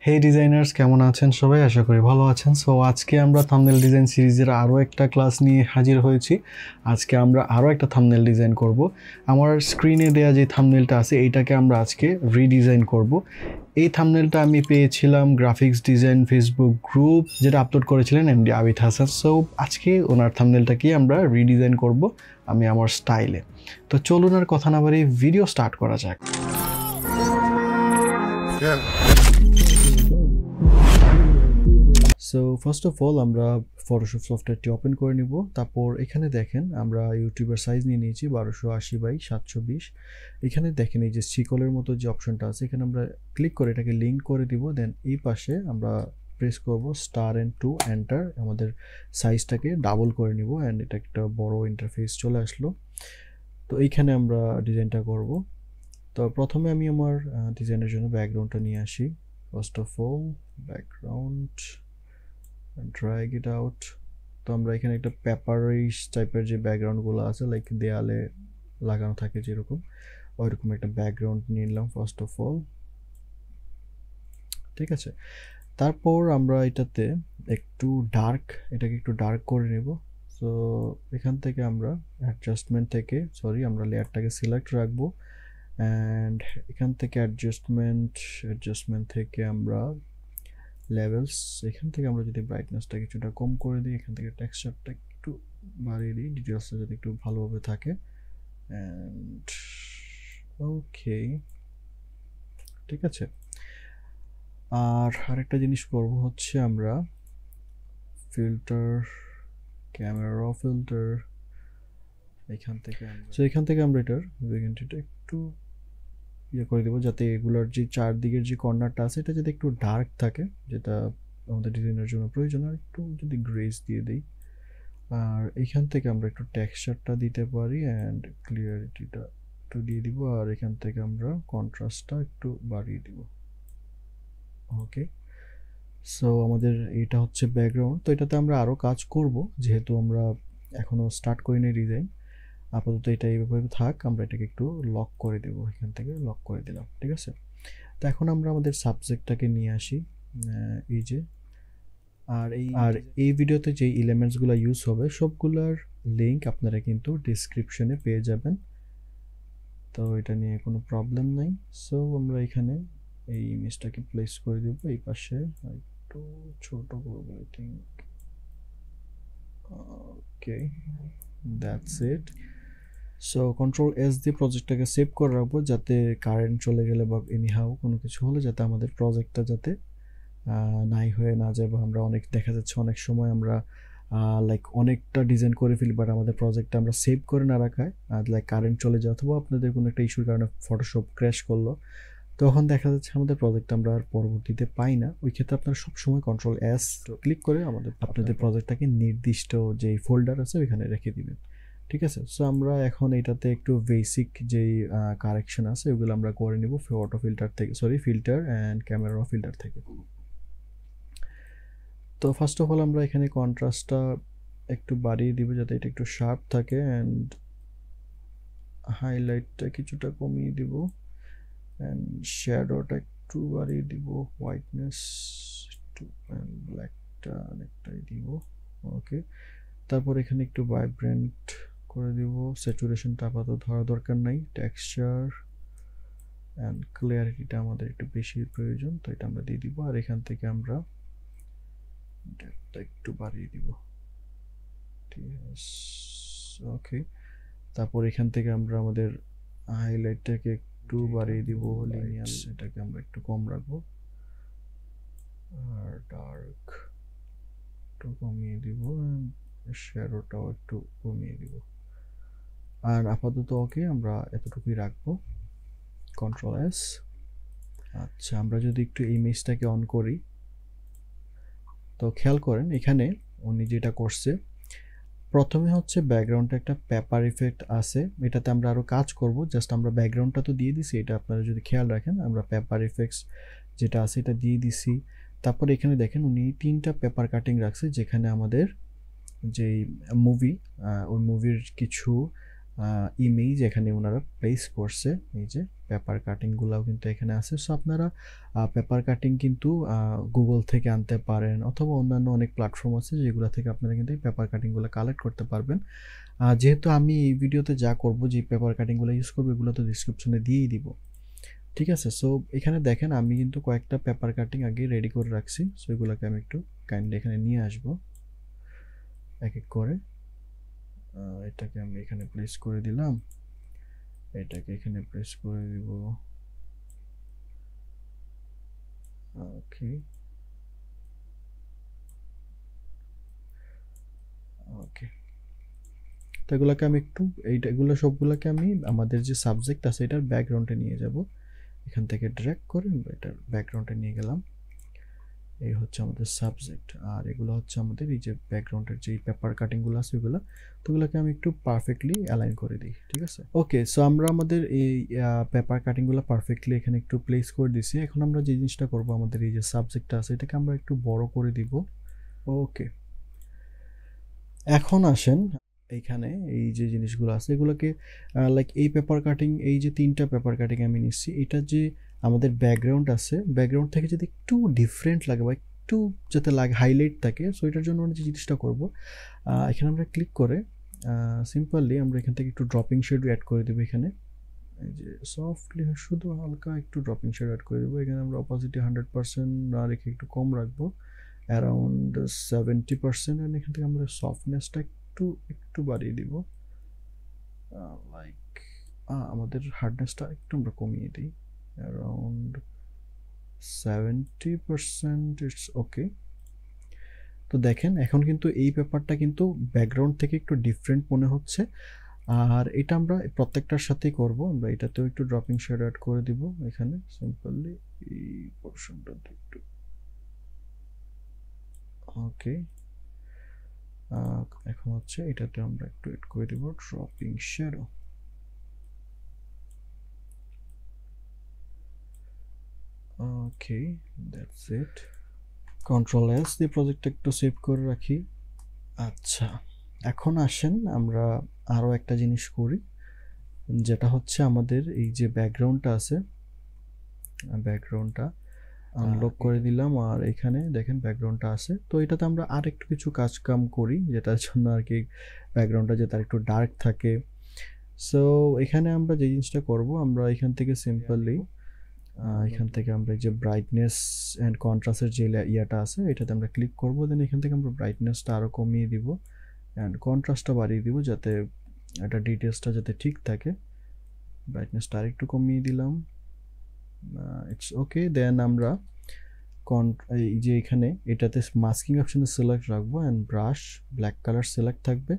হেই designers, কেমন আছেন সবাই? আশা করি ভালো আছেন। সো আজকে আমরা থাম্বনেল ডিজাইন সিরিজের আরও একটা ক্লাস নিয়ে হাজির হয়েছি। আজকে আমরা আরও একটা থাম্বনেল ডিজাইন করব। আমার স্ক্রিনে দেয়া যে থাম্বনেলটা আছে এইটাকে আমরা আজকে রিডিজাইন করব। এই থাম্বনেলটা আমি পেয়েছিলাম গ্রাফিক্স ডিজাইন ফেসবুক গ্রুপ, যেটা আপলোড করেছিলেন এমডি আবিদ হাসান। সো আজকে ওনার থাম্বনেলটাকে আমরা রিডিজাইন করব আমি আমার স্টাইলে। তো চলুন আর কথা না বাড়িয়ে ভিডিও স্টার্ট করা যাক। সো ফার্স্ট অফ অল আমরা ফটোশপ সফটওয়্যারটি ওপেন করে নিব। তারপর এখানে দেখেন আমরা ইউটিউবের সাইজ নিয়ে নিয়েছি 1280x720। এখানে দেখেন এই যে শিকলের মতো যে অপশনটা আছে, এখানে আমরা ক্লিক করে এটাকে লিঙ্ক করে দিব। দেন এই পাশে আমরা প্রেস করব স্টার এন্ড 2 এন্টার, আমাদের সাইজটাকে ডাবল করে নিব অ্যান্ড এটা একটা বড় ইন্টারফেস চলে আসলো। তো এইখানে আমরা ডিজাইনটা করব। তো প্রথমে আমি আমার ডিজাইনের জন্য ব্যাকগ্রাউন্ডটা নিয়ে আসি। First of all background, drag it out. তো আমরা এখানে একটা পেপারিশ টাইপের যে ব্যাকগ্রাউন্ডগুলো আছে, লাইক দেয়ালে লাগানো থাকে যেরকম, ওইরকম একটা ব্যাকগ্রাউন্ড নিয়ে নিলাম ফার্স্ট অফ অল। ঠিক আছে, তারপর আমরা এটাতে একটু ডার্ক, এটাকে একটু ডার্ক করে নেব। সো এখান থেকে আমরা অ্যাডজাস্টমেন্ট থেকে আমরা লেয়ারটাকে সিলেক্ট রাখবো অ্যান্ড এখান থেকে অ্যাডজাস্টমেন্ট থেকে আমরা লেভেলস, এখান থেকে আমরা যদি ব্রাইটনেসটা কিছুটা কম করে দিই, এখান থেকে টেক্সচারটা একটু বাড়িয়ে দিই, ডিটেলসটা যাতে একটু ভালোভাবে থাকে। অ্যান্ড ওকে, ঠিক আছে। আর আরেকটা জিনিস করব হচ্ছে আমরা ফিল্টার, ক্যামেরা ফিল্টার, এখান থেকে আমরা এটার ভেরিয়েন্টটা একটু ইয়ে করে দেবো, যাতে এগুলোর যে চারদিকের যে কর্নারটা আছে এটা যাতে একটু ডার্ক থাকে, যেটা আমাদের ডিজাইনের জন্য প্রয়োজন। আর একটু যদি গ্রেস দিয়ে দিই, আর এখান থেকে আমরা একটু টেক্সচারটা দিতে পারি অ্যান্ড ক্লিয়ারিটিটা একটু দিয়ে দিব। আর এখান থেকে আমরা কন্ট্রাস্টটা একটু বাড়িয়ে দিব। ওকে, সো আমাদের এটা হচ্ছে ব্যাকগ্রাউন্ড। তো এটাতে আমরা আরও কাজ করব, যেহেতু আমরা এখনও স্টার্ট করিনি ডিজাইন। আপাতত এটা এইভাবে থাক, আমরা এটাকে একটু লক করে দেব, এখান থেকে লক করে দিলাম। ঠিক আছে, তো এখন আমরা আমাদের সাবজেক্টটাকে নিয়ে আসি এই যে, আর এই ভিডিওতে যে এলিমেন্টসগুলো ইউজ হবে সবগুলোর লিঙ্ক আপনারা কিন্তু ডিসক্রিপশনে পেয়ে যাবেন। তো এটা নিয়ে কোনো প্রবলেম নাই। সো আমরা এখানে এই ইমেজটাকে প্লেস করে দেব এই পাশে, একটু ছোট করব I think. Okay, that's it. So control S দিয়ে প্রজেক্টটাকে সেভ করে রাখবো, যাতে কারেন্ট চলে গেলে বা এনিহাউ কোনো কিছু হলে যাতে আমাদের প্রজেক্টটা যাতে নাই হয়ে না যায়, বা আমরা দেখা যাচ্ছে অনেক সময় আমরা লাইক অনেকটা ডিজাইন করে ফেলি, বাট আমাদের প্রজেক্টটা আমরা সেভ করে না রাখায় লাইক কারেন্ট চলে যায়, অথবা আপনাদের কোনো একটা ইস্যুর কারণে ফটোশপ ক্র্যাশ করলো, তখন দেখা যাচ্ছে আমাদের প্রজেক্টটা আমরা আর পরবর্তীতে পাই না। ওই ক্ষেত্রে আপনারা সবসময় কন্ট্রোল-S ক্লিক করে আপনাদের প্রজেক্টটাকে নির্দিষ্ট যে ফোল্ডার আছে ওইখানে রেখে দিবেন। ঠিক আছে, সো আমরা এখন এটাতে একটু বেসিক যেই কারেকশন আছে ওগুলো আমরা করে নিব ফটো ফিল্টার থেকে, ফিল্টার অ্যান্ড ক্যামেরা ফিল্টার থেকে। তো ফার্স্ট অফ অল আমরা এখানে কন্ট্রাস্টটা একটু বাড়িয়ে দিব যাতে এটা একটু শার্প থাকে, অ্যান্ড হাইলাইটটা কিছুটা কমিয়ে দিব, অ্যান্ড শ্যাডোটা একটু বাড়িয়ে দিব, হোয়াইটনেস একটু, অ্যান্ড ব্ল্যাকটা অনেকটাই দিব। ওকে, তারপর এখানে একটু ভাইব্রেন্ট করে দিব, স্যাচুরেশনটা আপাতত ধরা দরকার নাই, টেক্সচার অ্যান্ড ক্লিয়ারিটিটা আমাদের একটু বেশি প্রয়োজন, তো এটা আমরা দিয়ে দিব। আর এখান থেকে আমরা ডেপথটা একটু বাড়িয়ে দিব। ঠিক আছে, ওকে, তারপর এখান থেকে আমরা আমাদের হাইলাইটটাকে একটু বাড়িয়ে দিব, লিনিয়ার এটাকে আমরা একটু কম রাখবো, আর ডার্ক একটু কমিয়ে দিব, শ্যাডোটাও একটু কমিয়ে দিব। আর আপাতত ওকে, আমরা এতটুকুই রাখবো, কন্ট্রোল-S। আচ্ছা, আমরা যদি একটু ইমেজটাকে অন করি, তো খেয়াল করেন এখানে উনি যেটা করছে, প্রথমে হচ্ছে ব্যাকগ্রাউন্ডে একটা পেপার ইফেক্ট আছে, এটাতে আমরা আরও কাজ করব। জাস্ট আমরা ব্যাকগ্রাউন্ডটা তো দিয়ে দিছি, এটা আপনারা যদি খেয়াল রাখেন আমরা পেপার ইফেক্টস যেটা আছে এটা দিয়ে দিছি। তারপর এখানে দেখেন উনি 3টা পেপার কাটিং রাখছে, যেখানে আমাদের যেই মুভি, ওই মুভির কিছু ইমেজ এখানে ওনারা প্লেস করছে। এই যে পেপার কাটিংগুলোও কিন্তু এখানে আছে। সো আপনারা পেপার কাটিং কিন্তু গুগল থেকে আনতে পারেন অথবা অন্যান্য অনেক প্ল্যাটফর্ম আছে যেগুলো থেকে আপনারা কিন্তু এই পেপার কাটিংগুলো কালেক্ট করতে পারবেন। যেহেতু আমি এই ভিডিওতে যা করব, যে পেপার কাটিংগুলো ইউজ করবো, এগুলো তো ডিসক্রিপশনে দিয়েই দিব। ঠিক আছে, সো এখানে দেখেন আমি কিন্তু কয়েকটা পেপার কাটিং আগে রেডি করে রাখছি। সো এগুলোকে আমি একটু কাইন্ডলি এখানে নিয়ে আসবো এক এক করে। এটাকে আমি এখানে প্লেস করে দিলাম, এটাকে এখানে প্রেস করে দিব। ওকে ওকে, তো এগুলোকে আমি একটু এগুলো সবগুলোকে আমি আমাদের যে সাবজেক্ট আছে এটার ব্যাকগ্রাউন্ডে নিয়ে যাব। এখান থেকে ড্র্যাগ করে এটার ব্যাকগ্রাউন্ডে নিয়ে গেলাম। এই হচ্ছে আমাদের সাবজেক্ট, আর এগুলো হচ্ছে আমাদের এই যে ব্যাকগ্রাউন্ডের যে পেপার কাটিংগুলো আছে ওগুলো। তো ওগুলোকে আমি একটু পারফেক্টলি অ্যালাইন করে দিই। ঠিক আছে, ওকে। সো আমরা আমাদের এই পেপার কাটিংগুলো পারফেক্টলি এখানে একটু প্লেস করে দিছি। এখন আমরা যে জিনিসটা করব, আমাদের এই যে সাবজেক্টটা আছে এটাকে আমরা একটু বড় করে দিব। ওকে, এখন আসেন এইখানে এই যে জিনিসগুলো আছে এগুলোকে লাইক এই পেপার কাটিং, এই যে 3টা পেপার কাটিং আমি নিচ্ছি, এটা যে আমাদের ব্যাকগ্রাউন্ড আছে, ব্যাকগ্রাউন্ড থেকে যদি একটু ডিফারেন্ট লাগে বা একটু যাতে লাগে হাইলাইট থাকে, সো এটার জন্য আমরা যে জিনিসটা করব, এখানে আমরা ক্লিক করে সিম্পলি আমরা এখান থেকে একটু ড্রপিং শেড অ্যাড করে দেবো। এখানে এই যে সফটলি শুধু হালকা একটু ড্রপিং শেড অ্যাড করে দেবো। এখানে আমরা অপোজিটি 100% না রেখে একটু কম রাখবো, অ্যারাউন্ড 70%। অ্যান্ড এখান থেকে আমরা সফটনেসটা একটু একটু বাড়িয়ে দিব, লাইক আমাদের হার্ডনেসটা একটু আমরা কমিয়ে দিই, অ্যারাউন্ড 70%। It's okay. তো দেখেন এখন কিন্তু এই পেপারটা কিন্তু ব্যাকগ্রাউন্ড থেকে একটু ডিফারেন্ট মনে হচ্ছে। আর এটা আমরা প্রত্যেকটার সাথেই করব। আমরা এটাতেও একটু ড্রপিং শেড অ্যাড করে দিব এখানে সিম্পলি এই পোর্শনটাতে একটু। ওকে, এখন হচ্ছে এটাতে আমরা একটু এড করে দেব dropping shadow. Okay, that's it. Control S দিয়ে প্রজেক্টটা একটু সেভ করে রাখি। আচ্ছা, এখন আসেন আমরা আরও একটা জিনিস করি, যেটা হচ্ছে আমাদের এই যে ব্যাকগ্রাউন্ডটা আছে, ব্যাকগ্রাউন্ডটা আনলক করে দিলাম। আর এখানে দেখেন ব্যাকগ্রাউন্ডটা আছে। তো এটাতে আমরা আর একটু কিছু কাজ কাম করি, যেটার জন্য আর কি ব্যাকগ্রাউন্ডটা যাতে আর একটু ডার্ক থাকে। সো এখানে আমরা যে জিনিসটা করব, আমরা এখান থেকে সিম্পলি এখান থেকে আমরা যে ব্রাইটনেস অ্যান্ড কন্ট্রাস্টের যে ইয়াটা আছে এটাতে আমরা ক্লিক করব। দেন এখান থেকে আমরা ব্রাইটনেসটা আরও কমিয়ে দিব অ্যান্ড কন্ট্রাস্টটা বাড়িয়ে দিব, যাতে এটা ডিটেলসটা যাতে ঠিক থাকে। ব্রাইটনেসটা আর একটু কমিয়ে দিলাম। It's okay. দেন আমরা এই যে এখানে এটাতে মাস্কিং অপশনে সিলেক্ট রাখবো and brush black colour select থাকবে।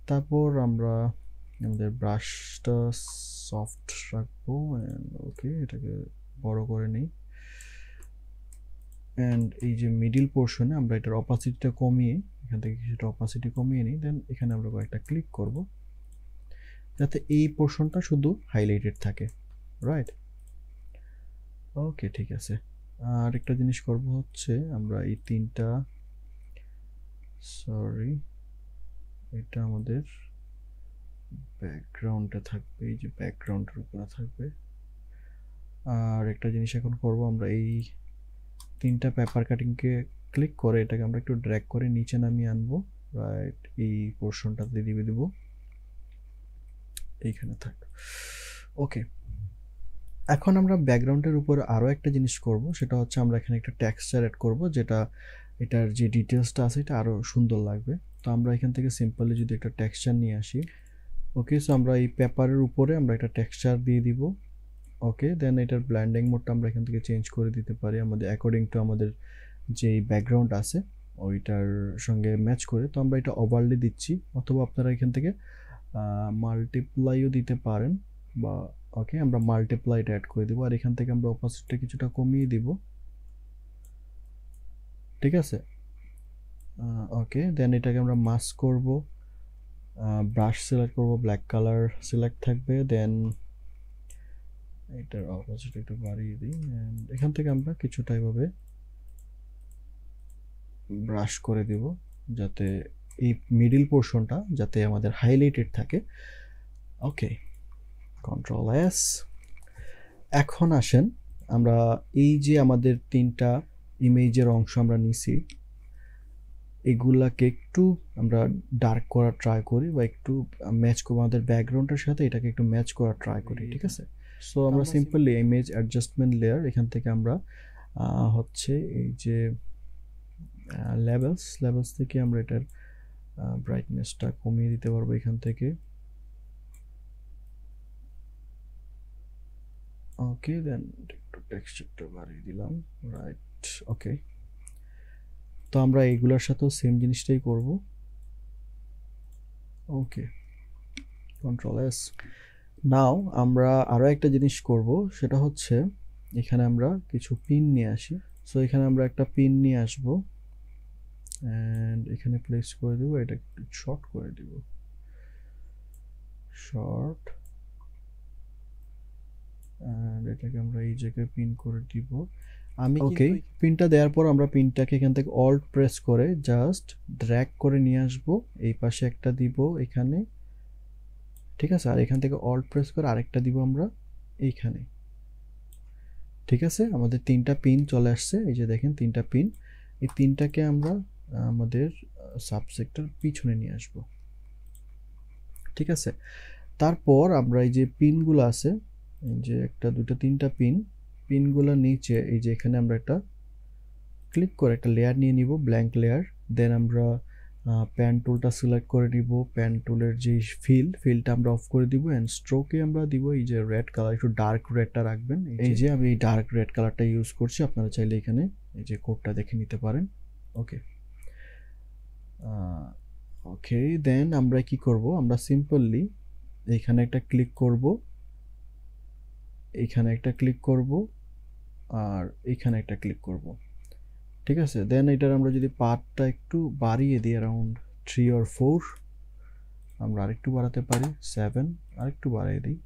তারপর আমরা আমাদের ব্রাশটা সফট রাখবো অ্যান্ড ওকে, এটাকে বড় করে নিই। অ্যান্ড এই যে মিডিল পোর্শনে আমরা এটার অপাসিটিটা কমিয়ে, এখান থেকে কিছুটা অপাসিটি কমিয়ে নিই। দেন এখানে আমরা কয়েকটা ক্লিক করব যাতে এই পোর্শনটা শুধু হাইলাইটেড থাকে, রাইট? ওকে, ঠিক আছে। আর একটা জিনিস করব হচ্ছে আমরা এই 3টা, সরি এটা আমাদের ব্যাকগ্রাউন্ডে থাকবে, এই যে ব্যাকগ্রাউন্ডের উপরে থাকবে। আর একটা জিনিস এখন করব, আমরা এই 3টা পেপার কাটিংকে ক্লিক করে এটাকে আমরা একটু ড্র্যাগ করে নিচে নামিয়ে আনবো, রাইট? এই পোর্শনটাতে দিয়ে দেবো, এইখানে থাক। ওকে, এখন আমরা ব্যাকগ্রাউন্ডের উপর আরও একটা জিনিস করব, সেটা হচ্ছে আমরা এখানে একটা টেক্সচার অ্যাড করব, যেটা এটার যে ডিটেলসটা আছে এটা আরও সুন্দর লাগবে। তো আমরা এখান থেকে সিম্পলি যদি একটা টেক্সচার নিয়ে আসি। ওকে, সো আমরা এই পেপারের উপরে আমরা একটা টেক্সচার দিয়ে দিব। ওকে, দেন এটার ব্ল্যান্ডিং মোডটা আমরা এখান থেকে চেঞ্জ করে দিতে পারি আমাদের অ্যাকর্ডিং টু আমাদের যেই ব্যাকগ্রাউন্ড আছে ওইটার সঙ্গে ম্যাচ করে। তো আমরা এটা ওভারলে দিচ্ছি, অথবা আপনারা এখান থেকে মাল্টিপ্লাইও দিতে পারেন বা ওকে, আমরা মাল্টিপ্লাইটা অ্যাড করে দেবো। আর এখান থেকে আমরা অপাসিটিটা কিছুটা কমিয়ে দিব, ঠিক আছে? ওকে, দেন এটাকে আমরা মাস্ক করব, ব্রাশ সিলেক্ট করব, ব্ল্যাক কালার সিলেক্ট থাকবে। দেন এটার অপোজিট একটু বাড়িয়ে দিই অ্যান্ড এখান থেকে আমরা কিছুটা এভাবে ব্রাশ করে দেব, যাতে এই মিডিল পোর্শনটা যাতে আমাদের হাইলাইটেড থাকে। ওকে, কন্ট্রোল এস। এখন আসেন আমরা এই যে আমাদের 3টা ইমেজের অংশ আমরা নিছি, এগুলাকে একটু আমরা ডার্ক করার ট্রাই করি বা একটু ম্যাচ করব আমাদের ব্যাকগ্রাউন্ডের সাথে, এটাকে একটু ম্যাচ করার ট্রাই করি, ঠিক আছে? সো আমরা সিম্পলি ইমেজ অ্যাডজাস্টমেন্ট লেয়ার, এখান থেকে আমরা হচ্ছে এই যে লেভেলস থেকে আমরা এটার ব্রাইটনেসটা কমিয়ে দিতে পারবো এখান থেকে। ওকে, দেন একটু টেক্সচারটা বাড়িয়ে দিলাম, রাইট। ওকে, তো আমরা এগুলোর সাথেও সেম জিনিসটাই করব। ওকে, কন্ট্রোল এস। নাও আমরা আরও একটা জিনিস করব, সেটা হচ্ছে এখানে আমরা কিছু পিন নিয়ে আসি। সো এখানে আমরা একটা পিন নিয়ে আসব অ্যান্ড এখানে প্লেস করে দেবো, এটা একটু শর্ট করে দিব, শর্ট, অ্যান্ড এটাকে আমরা এই জায়গায় পিন করে দিব। আমি ওকে, পিনটা দেওয়ার পর আমরা পিনটাকে এখান থেকে অল্ট প্রেস করে জাস্ট ড্র্যাগ করে নিয়ে আসব, এই পাশে একটা দিব এখানে, ঠিক আছে? আর এখান থেকে অল্ট প্রেস করে আরেকটা দিব আমরা এইখানে, ঠিক আছে? আমাদের 3টা পিন চলে আসছে, এই যে দেখেন 3টা পিন। এই 3টাকে আমরা আমাদের সাবসেক্টর পিছনে নিয়ে আসব, ঠিক আছে? তারপর আমরা এই যে পিনগুলো আছে, এই যে 1 2 3টা পিনগুলো নিচে এই যে এখানে আমরা একটা ক্লিক করে একটা লেয়ার নিয়ে নিব, ব্ল্যাঙ্ক লেয়ার। দেন আমরা প্যান টুলটা সিলেক্ট করে নিব, প্যান টুলের যে ফিলটা আমরা অফ করে দিব, অ্যান্ড স্ট্রোকে আমরা দিব এই যে রেড কালার, একটু ডার্ক রেডটা রাখবেন। এই যে আমি এই ডার্ক রেড কালারটা ইউজ করছি, আপনারা চাইলে এখানে এই যে কোডটা দেখে নিতে পারেন। ওকে, ওকে, দেন আমরা কি করব, আমরা সিম্পলি এখানে একটা ক্লিক করব, এখানে একটা ক্লিক করব, আর এখানে একটা ক্লিক করব, ঠিক আছে? দেন এটার আমরা যদি পাথটা একটু বাড়িয়ে দিই, অ্যারাউন্ড 3 or 4, আমরা আরেকটু বাড়াতে পারি 7, আরেকটু বাড়িয়ে দিই।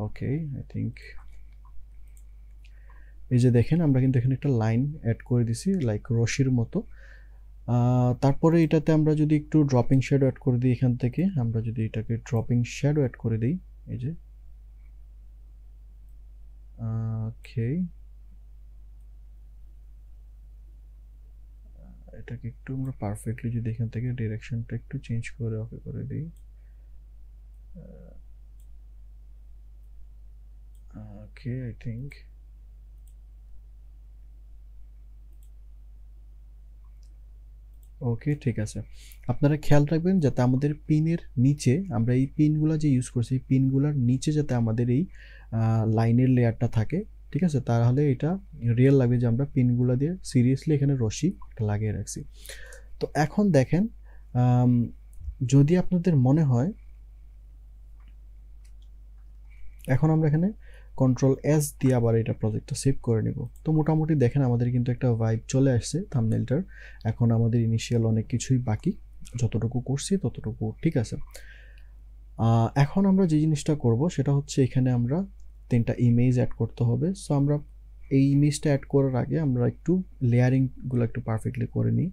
ওকে, আই থিঙ্ক এই যে দেখেন আমরা কিন্তু এখানে একটা লাইন অ্যাড করে দিছি, লাইক রশির মতো। তারপরে এটাতে আমরা যদি একটু ড্রপিং শ্যাডো অ্যাড করে দিই, এখান থেকে আমরা যদি এটাকে ড্রপিং শ্যাডো অ্যাড করে দিই, এই যে ওকে, এটাকে একটু আমরা পারফেক্টলি যদি এখান থেকে ডিরেকশনটা একটু চেঞ্জ করে ওকে করে দিই, ওকে, আই থিঙ্ক ওকে, ঠিক আছে। আপনারা খেয়াল রাখবেন যাতে আমাদের পিনের নিচে, আমরা এই পিনগুলো যে ইউজ করছি, এই পিনগুলোর নিচে যাতে আমাদের এই লাইনের লেয়ারটা থাকে, ঠিক আছে? তাহলে এটা রিয়েল লাগবে যে আমরা পিনগুলো দিয়ে সিরিয়াসলি এখানে রশি লাগিয়ে রাখছি। তো এখন দেখেন, যদি আপনাদের মনে হয়, এখন আমরা এখানে কন্ট্রোল এস দিয়ে আবার এটা প্রজেক্টটা সেভ করে নিব। তো মোটামুটি দেখেন আমাদের কিন্তু একটা ভাইব চলে আসছে থাম্বনেলটার। এখন আমাদের ইনিশিয়াল অনেক কিছুই বাকি, যতটুকু করছি ততটুকু ঠিক আছে। এখন আমরা যে জিনিসটা করব সেটা হচ্ছে এখানে আমরা 3টা ইমেজ অ্যাড করতে হবে। সো আমরা এই ইমেজটা অ্যাড করার আগে আমরা একটু লেয়ারিংগুলো একটু পারফেক্টলি করে নিই।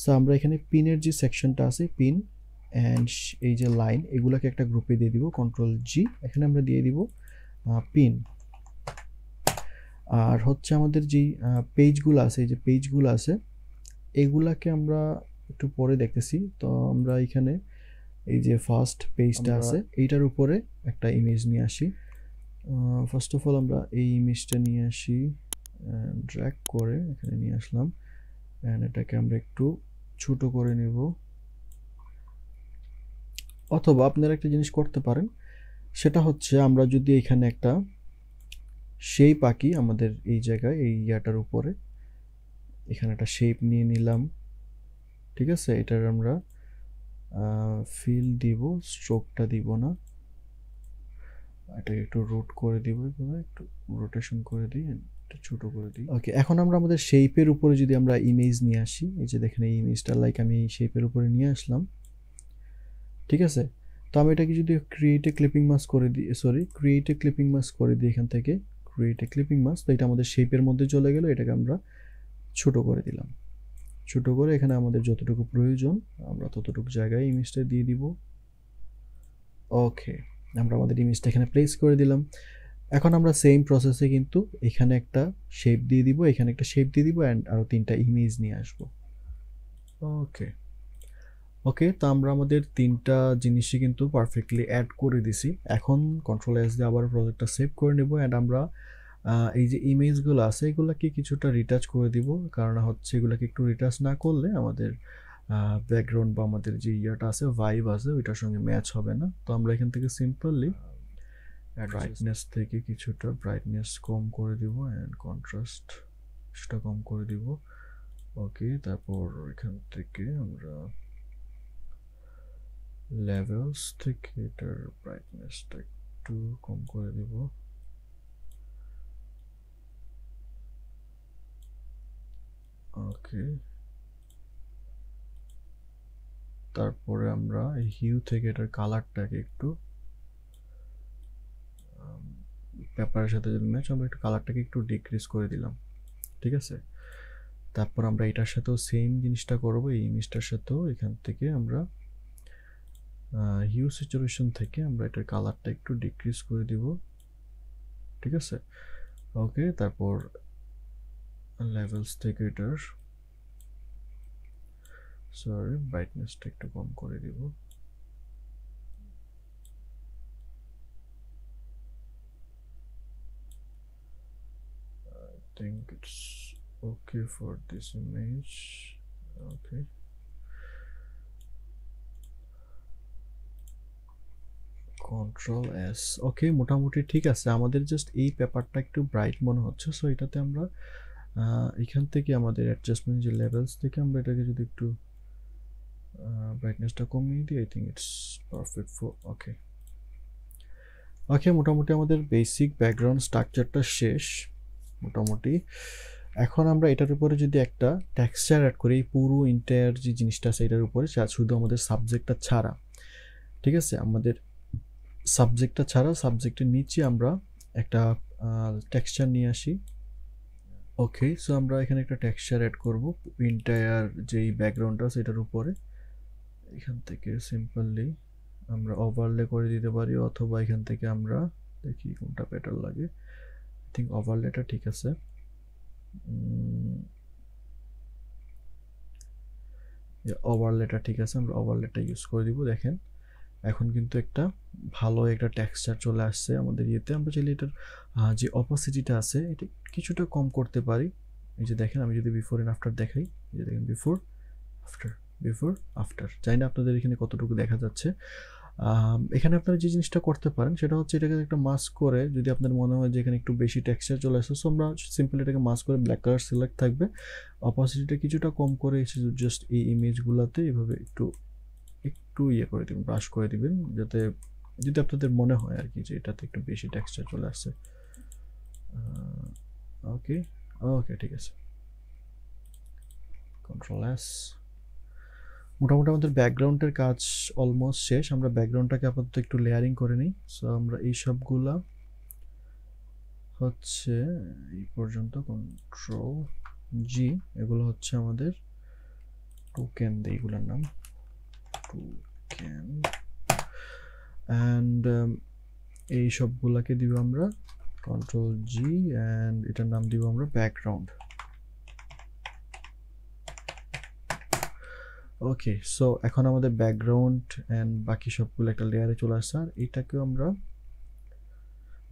সো আমরা এখানে পিনের যে সেকশনটা আছে, পিন অ্যান্ড এই যে লাইন, এগুলোকে একটা গ্রুপে দিয়ে দিব, কন্ট্রোল জি। এখানে আমরা দিয়ে দিব পিন। আর হচ্ছে আমাদের যেই পেজগুলো আছে, এই যে পেজগুলো আছে, এগুলাকে আমরা একটু পরে দেখতেছি। তো আমরা এখানে এই যে ফার্স্ট পেজটা আছে, এইটার উপরে একটা ইমেজ নিয়ে আসি। ফার্স্ট অফ অল আমরা এই ইমেজটা নিয়ে আসি, ড্র্যাগ করে এখানে নিয়ে আসলাম, অ্যান্ড এটাকে আমরা একটু ছোট করে নেব। অথবা আপনারা একটা জিনিস করতে পারেন, সেটা হচ্ছে আমরা যদি এখানে একটা শেপ আঁকি আমাদের এই জায়গায়, এই ইয়াটার উপরে এখানে একটা শেপ নিয়ে নিলাম, ঠিক আছে? এটার আমরা ফিল দিব, স্ট্রোকটা দিব না, এটাকে একটু রোট করে দিব, একটু রোটেশন করে দিই, একটু ছোট করে দিই। ওকে, এখন আমরা আমাদের শেপের উপরে যদি আমরা ইমেজ নিয়ে আসি, এই যে দেখেন এই ইমেজটা লাইক আমি এই শেপের উপরে নিয়ে আসলাম, ঠিক আছে? তো আমি এটাকে যদি ক্রিয়েট এ ক্লিপিং মাস্ক করে দিই, ক্রিয়েট এ ক্লিপিং মাস্ক করে দিই, এখান থেকে ক্রিয়েট এ ক্লিপিং মাস্ক, তো এটা আমাদের শেপের মধ্যে চলে গেল। এটাকে আমরা ছোট করে দিলাম, ছোট করে এখানে আমাদের যতটুকু প্রয়োজন আমরা ততটুকু জায়গায় ইমেজটা দিয়ে দিব। ওকে, আমরা আমাদের ইমেজটা এখানে প্লেস করে দিলাম। এখন আমরা সেম প্রসেসে কিন্তু এখানে একটা শেপ দিয়ে দিব, এখানে একটা শেপ দিয়ে দিব অ্যান্ড আরও 3টা ইমেজ নিয়ে আসব। ওকে, ওকে, তো আমরা আমাদের 3টা জিনিসই কিন্তু পারফেক্টলি অ্যাড করে দিছি। এখন কন্ট্রোল এস দিয়ে আবার প্রজেক্টটা সেভ করে নেব অ্যান্ড আমরা এই যে ইমেজগুলো আছে এগুলোকে কিছুটা রিটাচ করে দিব, কারণ হচ্ছে এগুলোকে একটু রিটাচ না করলে আমাদের ব্যাকগ্রাউন্ড বা আমাদের যে ইয়াটা আছে, ভাইব আছে, ওইটার সঙ্গে ম্যাচ হবে না। তো আমরা এখান থেকে সিম্পলি ব্রাইটনেস থেকে কিছুটা ব্রাইটনেস কম করে দিব অ্যান্ড কন্ট্রাস্ট সেটা কম করে দিব। ওকে, তারপর এখান থেকে আমরা লেভেলস থেকে এটার ব্রাইটনেসটা একটু কম করে দিব। ওকে, তারপরে আমরা এই হিউ থেকে এটার কালারটাকে একটু পেপারের সাথে যদি ম্যাচ, আমরা একটু কালারটাকে একটু ডিক্রিজ করে দিলাম। ঠিক আছে, তারপর আমরা এটার সাথেও সেম জিনিসটা করব, এই ইমেজটার সাথেও এখান থেকে আমরা হিউ স্যাচুরেশন থেকে আমরা এটার কালারটা একটু ডিক্রিজ করে দিব। ঠিক আছে, ওকে, তারপর লেভেলস থেকে এটার ব্রাইটনেসটা একটু কম করে দিব। I think it's okay for this image. Okay, control S. Okay, মোটামুটি ঠিক আছে। আমাদের জাস্ট এই পেপারটা একটু ব্রাইট মনে হচ্ছে, সো এটাতে আমরা এখান থেকে আমাদের অ্যাডজাস্টমেন্ট যে লেভেলস থেকে আমরা এটাকে যদি একটু ব্রাইটনেসটা কমিয়ে দিই, I think it's perfect for. Okay, okay, মোটামুটি আমাদের বেসিক ব্যাকগ্রাউন্ড স্ট্রাকচারটা শেষ মোটামুটি। এখন আমরা এটার উপরে যদি একটা টেক্সচার অ্যাড করি, এই পুরো ইন্টায়ার যে জিনিসটা আছে এটার উপরে, শুধু আমাদের সাবজেক্টটা ছাড়া, ঠিক আছে, আমাদের সাবজেক্টটা ছাড়া সাবজেক্টের নিচে আমরা একটা টেক্সচার নিয়ে আসি। ওকে, সো আমরা এখানে একটা টেক্সচার অ্যাড করব ইন্টায়ার যেই ব্যাকগ্রাউন্ডটা আছে এটার উপরে। এখান থেকে সিম্পলি আমরা ওভারলে করে দিতে পারি, অথবা এখান থেকে আমরা দেখি কোনটা বেটার লাগে। আই থিঙ্ক ওভারলেটা ঠিক আছে। ওভারলেটা ঠিক আছে, আমরা ওভারলেটা ইউজ করে দিব। দেখেন এখন কিন্তু একটা ভালো একটা টেক্সচার চলে আসছে আমাদের ইয়েতে। আমরা চাইলে এটার যে অপোসিটিটা আছে এটা কিছুটা কম করতে পারি। এই যে দেখেন, আমি যদি বিফোর এন্ড আফটার দেখাই, এই যে দেখেন বিফোর আফটার, বিফোর আফটার। জানি না আপনাদের এখানে কতটুকু দেখা যাচ্ছে। এখানে আপনারা যে জিনিসটা করতে পারেন সেটা হচ্ছে এটাকে একটা মাস্ক করে, যদি আপনার মনে হয় যে এখানে একটু বেশি টেক্সচার চলে আসছে, সো আমরা সিম্পলি এটাকে মাস্ক করে ব্ল্যাক কালার সিলেক্ট থাকবে, অপোসিটিটা কিছুটা কম করে এসে জাস্ট এই ইমেজগুলোতে এভাবে একটু একটু ইয়ে করে দিবেন, ব্রাশ করে দিবেন, যাতে যদি আপনাদের মনে হয় আর কি যে এটাতে একটু বেশি টেক্সচার চলে আসছে। ওকে, ওকে, ঠিক আছে, কন্ট্রোল এস। মোটামুটি আমাদের ব্যাকগ্রাউন্ডের কাজ অলমোস্ট শেষ। আমরা ব্যাকগ্রাউন্ডটাকে আপাতত একটু লেয়ারিং করে নিই। সো আমরা এই সবগুলা হচ্ছে এই পর্যন্ত কন্ট্রোল জি, এগুলো হচ্ছে আমাদের টোকেন, এইগুলোর নাম টোকেন, অ্যান্ড এই সবগুলাকে দিব আমরা কন্ট্রোল জি, অ্যান্ড এটার নাম দিব আমরা ব্যাকগ্রাউন্ড। ওকে, সো এখন আমাদের ব্যাকগ্রাউন্ড অ্যান্ড বাকি সবগুলো একটা লেয়ারে চলে আসছে। আর এটাকেও আমরা,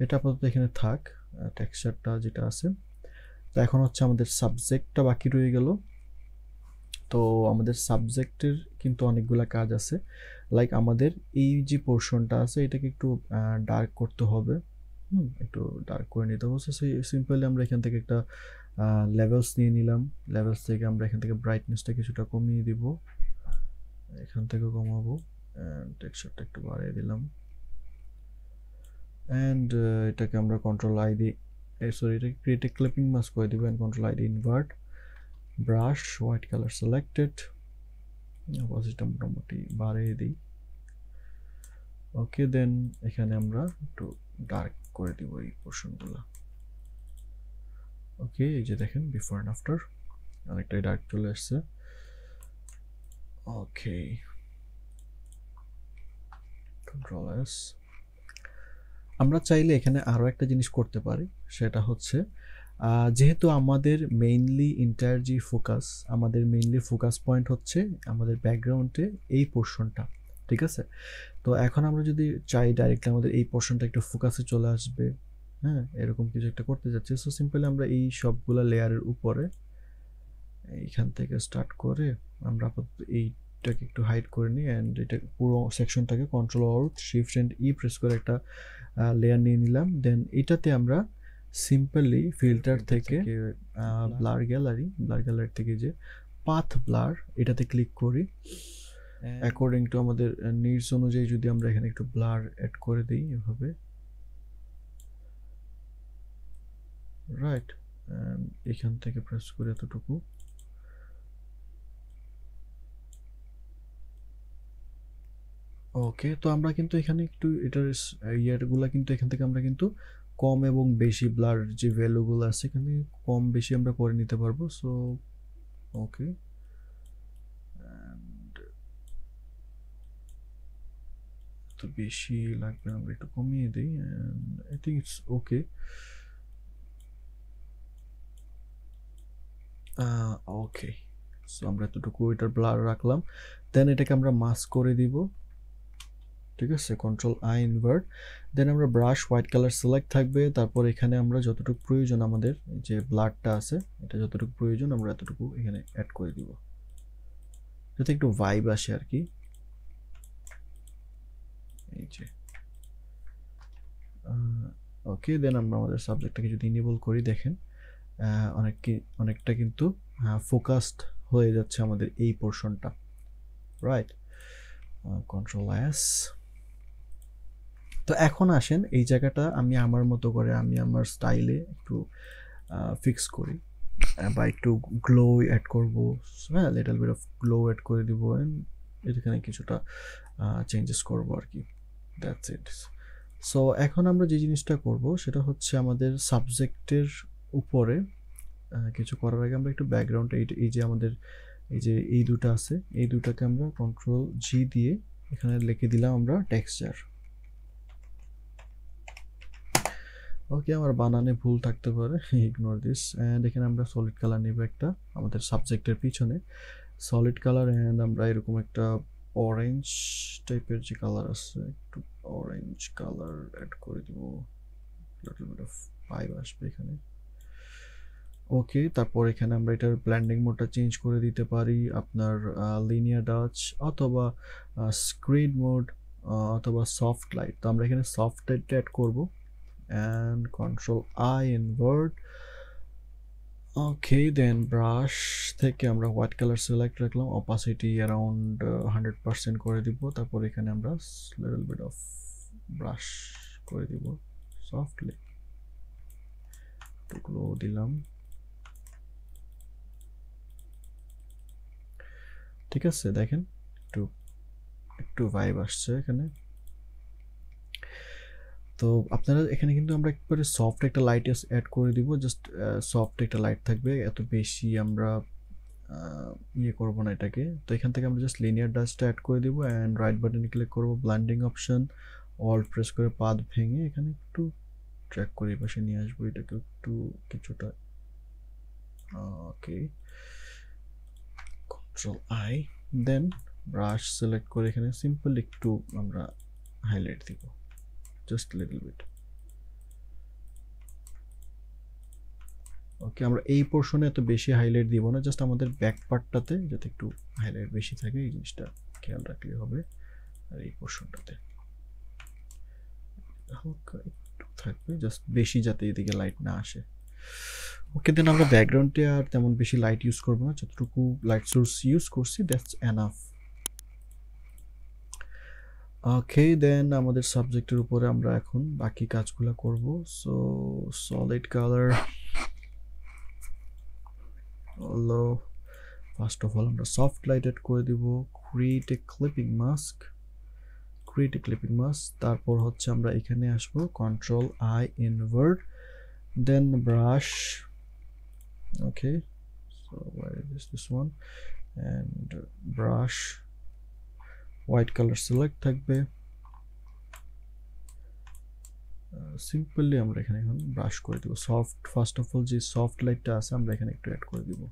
এটা আপাতত এখানে থাক, টেক্সচারটা যেটা আছে। তো এখন হচ্ছে আমাদের সাবজেক্টটা বাকি রয়ে গেল। তো আমাদের সাবজেক্টের কিন্তু অনেকগুলা কাজ আছে, লাইক আমাদের এই যে পোর্শনটা আছে এটাকে একটু ডার্ক করতে হবে, একটু ডার্ক করে নিতে হবে। সেই সিম্পলি আমরা এখান থেকে একটা লেভেলস নিয়ে নিলাম, লেভেলস থেকে আমরা এখান থেকে ব্রাইটনেসটা কিছুটা কমিয়ে দিব, এখান থেকে কমাবো, টেক্সচারটা একটু বাড়িয়ে দিলাম, অ্যান্ড এটাকে আমরা কন্ট্রোল আইডি, সরি, এটাকে ক্রিয়েট এ ক্লিপিং মাস্ক করে দিব, and control ID invert, brush, white colour selected, অপোজিটটা মোটামুটি বাড়িয়ে দিই। ওকে, দেন এখানে আমরা একটু ডার্ক করে দিব এই পোর্শনগুলো। ওকে, এই যে দেখেন বিফোর অ্যান্ড আফটার অনেকটাই ডার্ক চলে আসছে। ওকে, কন্ট্রোল এস। আমরা চাইলে এখানে আরও একটা জিনিস করতে পারি, সেটা হচ্ছে যেহেতু আমাদের মেইনলি ইন্টায়ার যে ফোকাস, আমাদের মেইনলি ফোকাস পয়েন্ট হচ্ছে আমাদের ব্যাকগ্রাউন্ডে এই পোর্শনটা, ঠিক আছে? তো এখন আমরা যদি চাই ডাইরেক্টলি আমাদের এই পোর্শনটা একটু ফোকাসে চলে আসবে, হ্যাঁ, এরকম কিছু একটা করতে যাচ্ছি। সো সিম্পলি আমরা এই সবগুলা লেয়ারের উপরে এইখান থেকে স্টার্ট করে আমরা আপাতত এইটাকে একটু হাইড করে নিই, অ্যান্ড এটা পুরো সেকশনটাকে control alt shift and E press করে একটা লেয়ার নিয়ে নিলাম। দেন এটাতে আমরা সিম্পলি ফিল্টার থেকে ব্লার গ্যালারি থেকে যে পাথ ব্লার, এটাতে ক্লিক করি। অ্যাকর্ডিং টু আমাদের নিডস অনুযায়ী যদি আমরা এখানে একটু ব্লার অ্যাড করে দিই এভাবে, রাইট, এখান থেকে প্রেস করে এতটুকু। ওকে, তো আমরা কিন্তু এখানে একটু এটার ইয়ারগুলা কিন্তু এখান থেকে আমরা কিন্তু কম এবং বেশি ব্লার যে ভ্যালুগুলো আছে এখানে কম বেশি আমরা করে নিতে পারবো। সো ওকে, তো বেশি লাগবে না, আমরা একটু কমিয়ে দিই, and I think it's okay. Okay, so আমরা এতটুকু এটার ব্লার রাখলাম। দেন এটাকে আমরা মাস্ক করে দিব, ঠিক আছে, কন্ট্রোল আই ইনভার্ট। দেন আমরা ব্রাশ হোয়াইট কালার সিলেক্ট থাকবে, তারপর এখানে আমরা যতটুকু প্রয়োজন আমাদের যে ব্লাডটা আছে এটা যতটুকু প্রয়োজন আমরা এতটুকু এখানে অ্যাড করে দিব, যাতে একটু ভাইব আসে আর কি। এই যে ওকে, দেন আমরা আমাদের সাবজেক্টটাকে যদি ইনেবল করি, দেখেন অনেকটা কিন্তু ফোকাসড হয়ে যাচ্ছে আমাদের এই পোর্শনটা, রাইট। Control S. তো এখন আসেন এই জায়গাটা আমি আমার মতো করে আমি আমার স্টাইলে একটু ফিক্স করি, বা একটু গ্লো অ্যাড করবো, হ্যাঁ, little bit of glow add করে দিব, এখানে কিছুটা চেঞ্জেস করব আর কি, দ্যাটস ইট। সো এখন আমরা যে জিনিসটা করব সেটা হচ্ছে আমাদের সাবজেক্টের উপরে কিছু করার আগে আমরা একটু ব্যাকগ্রাউন্ড, এই যে আমাদের এই যে এই দুটো আছে, এই দুটাকে আমরা কন্ট্রোল জি দিয়ে এখানে লিখে দিলাম আমরা টেক্সচার। ওকে, আমার বানানে ভুল থাকতে পারে, ইগনোর দিস। অ্যান্ড এখানে আমরা সলিড কালার নেব একটা, আমাদের সাবজেক্টের পিছনে সলিড কালার, অ্যান্ড আমরা এরকম একটা অরেঞ্জ টাইপের যে কালার আছে একটু অরেঞ্জ কালার অ্যাড করে দিব, লিটল বিট অফ ভাইব আসবে এখানে। ওকে, তারপর এখানে আমরা এটার ব্লেন্ডিং মোডটা চেঞ্জ করে দিতে পারি, আপনার লিনিয়ার ডাচ অথবা স্ক্রিন মোড অথবা সফট লাইট। তো আমরা এখানে সফট লাইটটা অ্যাড করবো, and control I invert. Okay, then brush থেকে আমরা হোয়াইট কালার সিলেক্ট রাখলাম, অপাসিটি অ্যারাউন্ড 100% করে দিব। তারপর এখানে আমরা লিটল বিট অফ ব্রাশ করে দিব সফটলি, একটু গ্লো দিলাম, ঠিক আছে। দেখেন একটু একটু ভাইব আসছে এখানে। তো আপনারা এখানে কিন্তু আমরা একবারে সফট একটা লাইট অ্যাড করে দিব, জাস্ট সফট একটা লাইট থাকবে, এত বেশি আমরা ইয়ে করব না এটাকে। তো এখান থেকে আমরা জাস্ট লিনিয়ার ডাস্টটা অ্যাড করে দিব, অ্যান্ড রাইট বাটনে ক্লিক করব, ব্লেন্ডিং অপশন, অল্ট প্রেস করে পাথ ভেঙে এখানে একটু ট্র্যাক করে পাশে নিয়ে আসবো এটাকে একটু কিছুটা। Okay, control I, then brush select করে এখানে সিম্পল একটু আমরা হাইলাইট দিব, জাস্ট লিটল বিট। ওকে, আমরা এই পোর্শনে এত বেশি হাইলাইট দিব না, জাস্ট আমাদের ব্যাক পার্টটাতে যাতে একটু হাইলাইট বেশি থাকে এই জিনিসটা খেয়াল রাখলে হবে। আর এই পোর্শনটাতে হালকা একটু থাকবে, জাস্ট বেশি যাতে এদিকে লাইট না আসে। ওকে, দেন আমরা ব্যাকগ্রাউন্ডে আর তেমন বেশি লাইট ইউজ করবো না, যতটুকু লাইট সোর্স ইউজ করছি দ্যাটস এনাফ। ওকে, দেন আমাদের সাবজেক্টের উপরে আমরা এখন বাকি কাজগুলো করব। সো সলিড কালার হলো ফার্স্ট অফ অল আমরা সফট লাইট এড করে দিব, ক্রিয়েট এ ক্লিপিং মাস্ক, তারপর হচ্ছে আমরা এখানে আসবো control I invert, then brush. Okay, so where is this one, and brush white colour select থাকবে, সিম্পলি আমরা এখানে এখন ব্রাশ করে দেব সফট ফার্স্ট অফ অল যে সফট লাইটটা আছে আমরা এখানে একটু অ্যাড করে দিব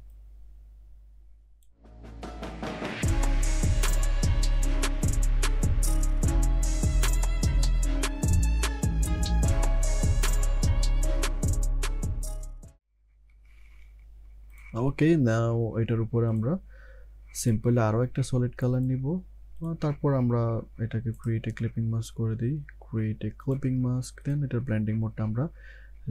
ওকে নাও এটার উপরে আমরা সিম্পলি আরও একটা সলিড কালার নিব তারপর আমরা এটাকে ক্রিয়েট এ ক্লিপিং মাস্ক করে দিই create a clipping mask then এটার ব্লেন্ডিং মোডটা আমরা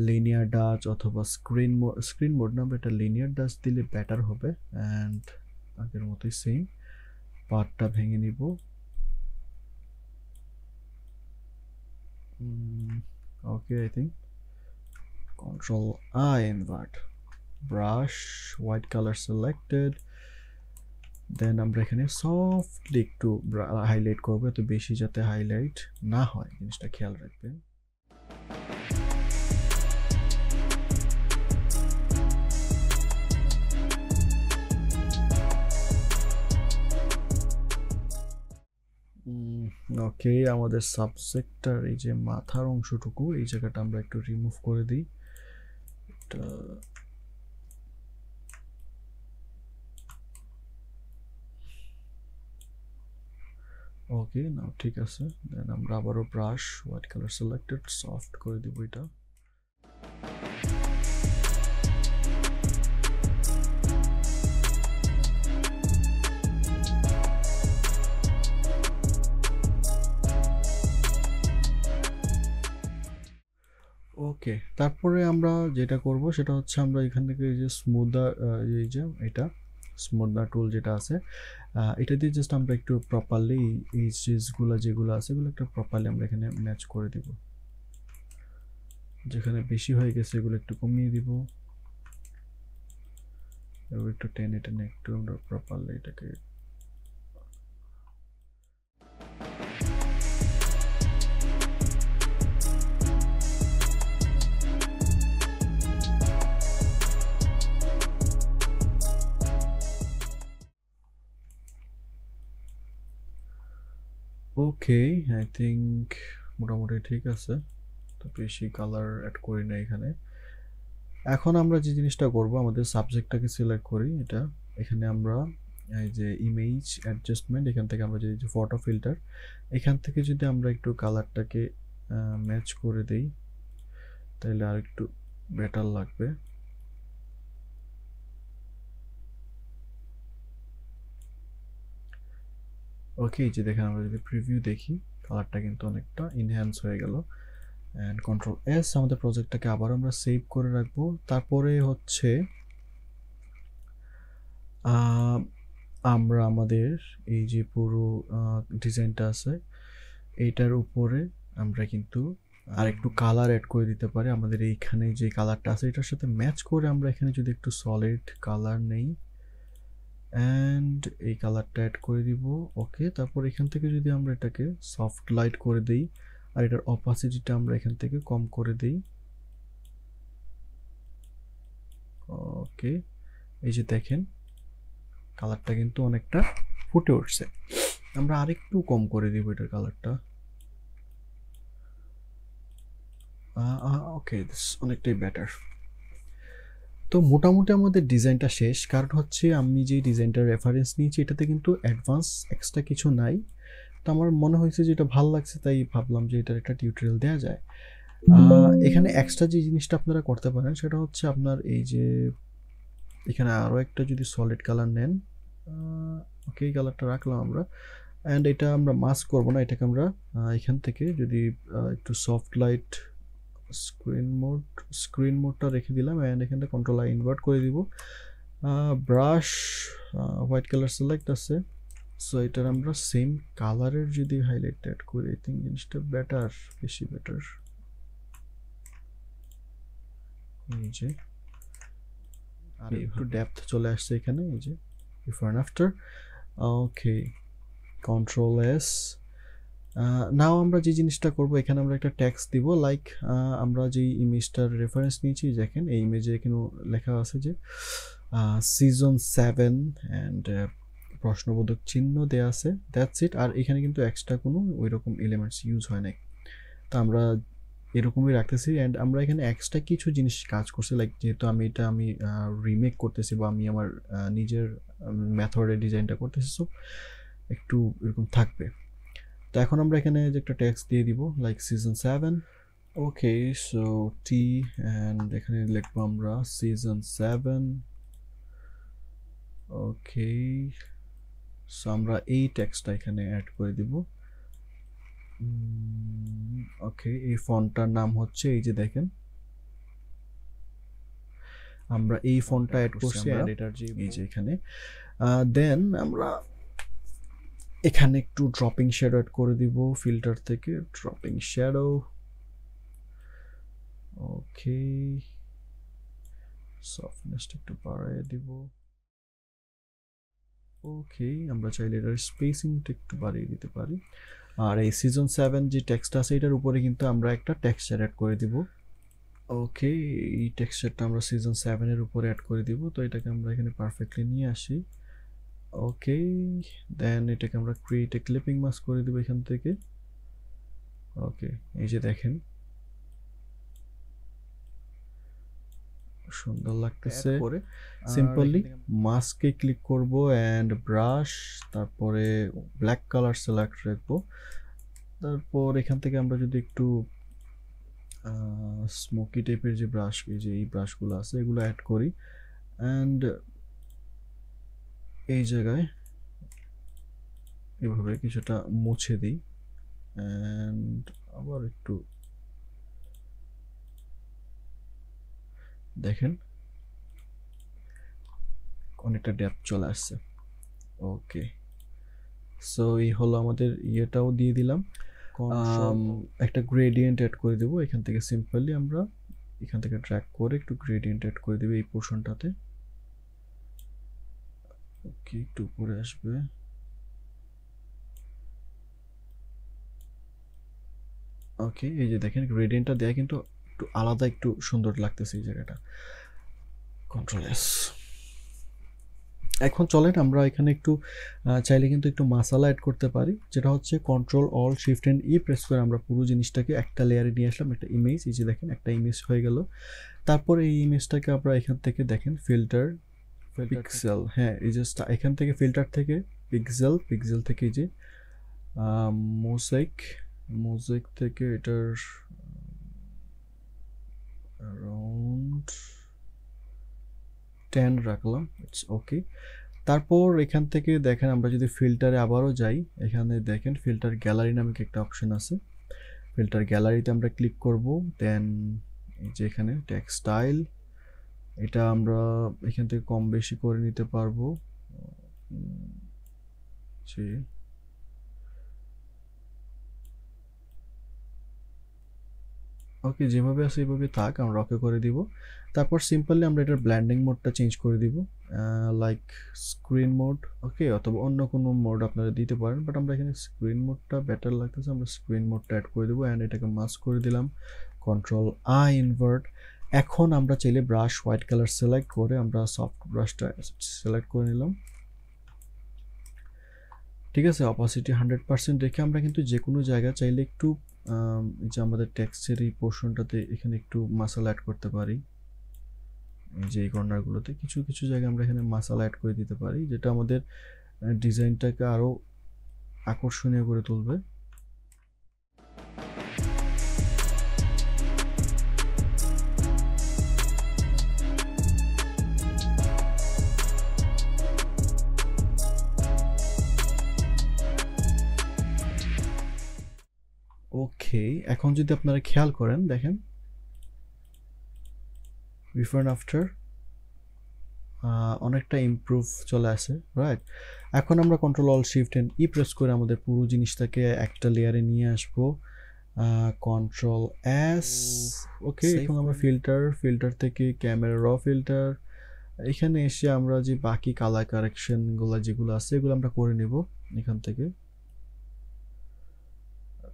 লিনিয়ার ডাচ অথবা স্ক্রিন মোড না আমরা এটা লিনিয়ার ডাচ দিলে বেটার হবে অ্যান্ড আগের মতোই সেম পার্টটা ভেঙে নিব okay I think control I invert brush white colour selected then আমরা এখানে সফটলি একটু হাইলাইট করবো এত বেশি যাতে হাইলাইট না হয় জিনিসটা খেয়াল রাখবেন ওকে আমাদের সাবজেক্টটার এই যে মাথার অংশটুকু এই জায়গাটা আমরা একটু রিমুভ করে দিই এটা ওকে নাও ঠিক আছে দেন আমরা আবারও brush white colour selected soft করে দিব এটা ওকে তারপরে আমরা যেটা করব সেটা হচ্ছে আমরা এখান থেকে এই যে স্মুদার এই যে এটা স্মুদার টুল যেটা আছে এটা দিয়ে জাস্ট আমরা একটু প্রপারলি এই চেজগুলো যেগুলো আছে এগুলো একটু প্রপারলি আমরা এখানে ম্যাচ করে দিব যেখানে বেশি হয়ে গেছে এগুলো একটু কমিয়ে দিব এবং একটু টেনে টেনে একটু আমরা প্রপারলি এটাকে ওকে আই থিঙ্ক মোটামুটি ঠিক আছে তো বেশি কালার অ্যাড করি না এখানে এখন আমরা যে জিনিসটা করব আমাদের সাবজেক্টটাকে সিলেক্ট করি এটা এখানে আমরা এই যে ইমেজ অ্যাডজাস্টমেন্ট এখান থেকে আমরা যে ফটো ফিল্টার এখান থেকে যদি আমরা একটু কালারটাকে ম্যাচ করে দেই তাহলে আর একটু বেটার লাগবে ওকে এই যে দেখেন আমরা যদি প্রিভিউ দেখি কালারটা কিন্তু অনেকটা ইনহ্যান্স হয়ে গেল অ্যান্ড কন্ট্রোল এস আমাদের প্রজেক্টটাকে আবার আমরা সেভ করে রাখবো তারপরে হচ্ছে আমরা আমাদের এই যে পুরো ডিজাইনটা আছে এইটার উপরে আমরা কিন্তু আর একটু কালার অ্যাড করে দিতে পারি আমাদের এইখানে যে কালারটা আছে এটার সাথে ম্যাচ করে আমরা এখানে যদি একটু সলিড কালার নেই অ্যান্ড এই কালারটা অ্যাড করে দিব ওকে তারপর এখান থেকে যদি আমরা এটাকে সফট লাইট করে দিই আর এটার অপাসিটিটা আমরা এখান থেকে কম করে দিই ওকে এই যে দেখেন কালারটা কিন্তু অনেকটা ফুটে উঠছে আমরা আরেকটু কম করে দিব এটার কালারটা ওকে অনেকটাই বেটার তো মোটামুটি আমাদের ডিজাইনটা শেষ কারণ হচ্ছে আমি যে ডিজাইনটার রেফারেন্স নিয়েছি এটাতে কিন্তু অ্যাডভান্স এক্সট্রা কিছু নাই তো আমার মনে হয়েছে যে এটা ভালো লাগছে তাই ভাবলাম যে এটার একটা টিউটোরিয়াল দেওয়া যায় এখানে এক্সট্রা যে জিনিসটা আপনারা করতে পারেন সেটা হচ্ছে আপনার এই যে এখানে আরও একটা যদি সলিড কালার নেন ওকে এই কালারটা রাখলাম আমরা অ্যান্ড এটা আমরা মাস্ক করবো না এটাকে আমরা এখান থেকে যদি একটু সফট লাইট স্ক্রিন মোডটা রেখে দিলাম অ্যান্ড এখান থেকে কন্ট্রোল আই ইনভার্ট করে দিব ব্রাশ হোয়াইট কালার সিলেক্ট আছে সো এটার আমরা সেম কালারের যদি হাইলাইট অ্যাড করি আই থিঙ্ক জিনিসটা বেটার বেশি বেটার এই যে আর একটু ডেপথ চলে আসছে এখানে এই যে before and after okay control S now আমরা যে জিনিসটা করব এখানে আমরা একটা ট্যাক্স দিব লাইক আমরা যে ইমেজটার রেফারেন্স নিয়েছি দেখেন এই ইমেজে এখানে লেখা আছে যে সিজন 7 অ্যান্ড প্রশ্নবোধক চিহ্ন দেয়া আছে দ্যাটস ইট আর এখানে কিন্তু এক্সট্রা কোনো ওই রকম এলিমেন্টস ইউজ হয় নাই তো আমরা এরকমই রাখতেছি। অ্যান্ড আমরা এখানে এক্সট্রা কিছু জিনিস কাজ করছি, লাইক যেহেতু আমি রিমেক করতেছি বা আমি আমার নিজের মেথডে ডিজাইনটা করতেছি, সো একটু এরকম থাকবে। তো এখন আমরা এখানে যে একটা টেক্সট দিয়ে দিব like season 7। Okay, so T and এখানে লিখবো আমরা সিজন 7। ওকে, সো আমরা এই টেক্সটটা এখানে অ্যাড করে দিব। ওকে, এই ফন্টটার নাম হচ্ছে এই যে দেখেন আমরা এই ফন্টটা অ্যাড করছি এটার যে এই যে এখানে। দেন আমরা এখানে একটু ড্রপিং শ্যাডো অ্যাড করে দিব ফিল্টার থেকে, ড্রপিং শ্যাডো। ওকে, সফটনেসটা একটু বাড়িয়ে দিব। ওকে, আমরা চাইলে এটার স্পেসিংটা একটু বাড়িয়ে দিতে পারি। আর এই সিজন 7 যে টেক্সট আছে এটার উপরে কিন্তু আমরা একটা টেক্সচার অ্যাড করে দিব। ওকে, এই টেক্সচারটা আমরা সিজন 7 এর উপরে অ্যাড করে দিব। তো এটাকে আমরা এখানে পারফেক্টলি নিয়ে আসি। ওকে, দেন এটাকে আমরা ক্রিয়েট এ ক্লিপিং মাস্ক করে দিব এখান থেকে। ওকে, এই যে দেখেন সুন্দর লাগতেছে। সিম্পলি মাস্কে ক্লিক করব অ্যান্ড ব্রাশ, তারপরে ব্ল্যাক কালার সিলেক্ট রাখবো। তারপর এখান থেকে আমরা যদি একটু স্মোকি টাইপের যে ব্রাশ, এই ব্রাশগুলো আছে এগুলো অ্যাড করি অ্যান্ড এই জায়গায় এভাবে কিছুটা মুছে দিই অ্যান্ড আবার একটু দেখেন অনেকটা ডেপথ চলে আসছে। ওকে, সো এই হলো আমাদের ইয়েটাও দিয়ে দিলাম। একটা গ্রেডিয়েন্ট অ্যাড করে দেবো এখান থেকে। সিম্পলি আমরা এখান থেকে ড্র্যাগ করে একটু গ্রেডিয়েন্ট অ্যাড করে দেবো এই পোর্শনটাতে। ওকে, একটু উপরে আসবে। ওকে, এই যে দেখেন গ্রেডিয়েন্টটা দেয়া কিন্তু একটু আলাদা, একটু সুন্দর লাগতেছে এই জায়গাটা। Control S. এখন চলেন আমরা এখানে একটু চাইলে কিন্তু একটু মশলা অ্যাড করতে পারি, যেটা হচ্ছে control alt shift and E press করে আমরা পুরো জিনিসটাকে একটা লেয়ারে নিয়ে আসলাম, একটা ইমেজ। এই যে দেখেন একটা ইমেজ হয়ে গেল। তারপর এই ইমেজটাকে আমরা এখান থেকে দেখেন ফিল্টার পিক্সেল, হ্যাঁ এই যে এখান থেকে ফিল্টার থেকে পিক্সেল থেকে এই যে মোজাইক থেকে এটার অ্যারাউন্ড 10 রাখলাম। It's okay. তারপর এখান থেকে দেখেন আমরা যদি ফিল্টারে আবারও যাই, এখানে দেখেন ফিল্টার গ্যালারি নামে একটা অপশন আছে। ফিল্টার গ্যালারিতে আমরা ক্লিক করব। দেন এই যে এখানে টেক্সটাইল, এটা আমরা এখান থেকে কম বেশি করে নিতে পারবো। ওকে, যেভাবে আছে এইভাবে থাক, আমরা ওকে করে দিব। তারপর সিম্পলি আমরা এটার ব্ল্যান্ডিং মোডটা চেঞ্জ করে দিব, লাইক স্ক্রিন মোড। ওকে, অথবা অন্য কোনো মোড আপনারা দিতে পারেন, বাট আমরা এখানে স্ক্রিন মোডটা বেটার লাগতেছে, আমরা স্ক্রিন মোডটা অ্যাড করে দেবো অ্যান্ড এটাকে মাস্ক করে দিলাম, কন্ট্রোল আই ইনভার্ট। এখন আমরা চাইলে ব্রাশ হোয়াইট কালার সিলেক্ট করে আমরা সফট ব্রাশটা সিলেক্ট করে নিলাম। ঠিক আছে, অপাসিটি 100% রেখে আমরা কিন্তু যে কোনো জায়গা চাইলে একটু এই যে আমাদের টেক্সটের এই পোর্শনটাতে এখানে একটু মাসালা অ্যাড করতে পারি। এই যে এই কর্নারগুলোতে কিছু কিছু জায়গায় আমরা এখানে মাসালা অ্যাড করে দিতে পারি, যেটা আমাদের ডিজাইনটাকে আরও আকর্ষণীয় করে তুলবে। ওকে, এখন যদি আপনারা খেয়াল করেন দেখেন বিফোর অ্যান্ড আফটার অনেকটা ইমপ্রুভ চলে আসে, রাইট? এখন আমরা control alt shift and E press করে আমাদের পুরো জিনিসটাকে একটা লেয়ারে নিয়ে আসবো, কন্ট্রোল এস। ওকে, এখন আমরা ফিল্টার থেকে ক্যামেরা র ফিল্টার, এখানে এসে আমরা যে বাকি কালার কারেকশনগুলো যেগুলো আছে এগুলো আমরা করে নেব এখান থেকে।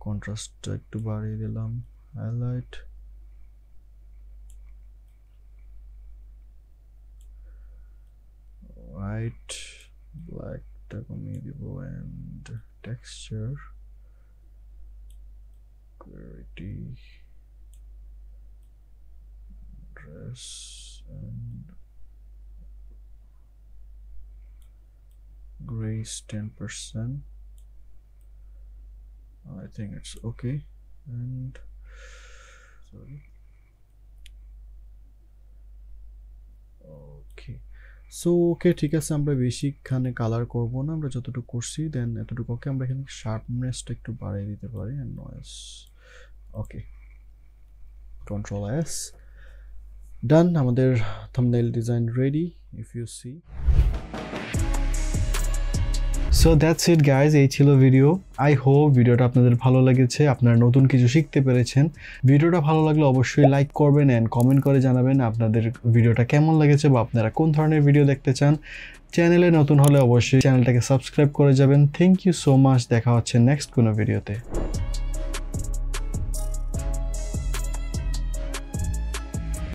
কন্ট্রাস্টটা একটু বাড়িয়ে দিলাম, হাইলাইট, হোয়াইট, ব্ল্যাকটা কমিয়ে দিব and texture, clarity press and grace 10%. I think it's okay. And sorry, okay, so okay, ঠিক আছে, আমরা বেশিখানে কালার করব না, আমরা যতটুকু করছি দেন এতটুকু ওকে। আমরা এখানে শার্পনেসটা একটু বাড়িয়ে দিতে পারি and noise, okay, control S, done. আমাদের thumbnail design ready, if you see. So that's it guys, এই ছিল ভিডিও। আই হোপ ভিডিওটা আপনাদের ভালো লেগেছে, আপনারা নতুন কিছু শিখতে পেরেছেন। ভিডিওটা ভালো লাগলে অবশ্যই লাইক করবেন অ্যান্ড কমেন্ট করে জানাবেন আপনাদের ভিডিওটা কেমন লেগেছে বা আপনারা কোন ধরনের ভিডিও দেখতে চান। চ্যানেলে নতুন হলে অবশ্যই চ্যানেলটাকে সাবস্ক্রাইব করে যাবেন। থ্যাংক ইউ সো মাচ, দেখা হচ্ছে নেক্সট কোনো ভিডিওতে।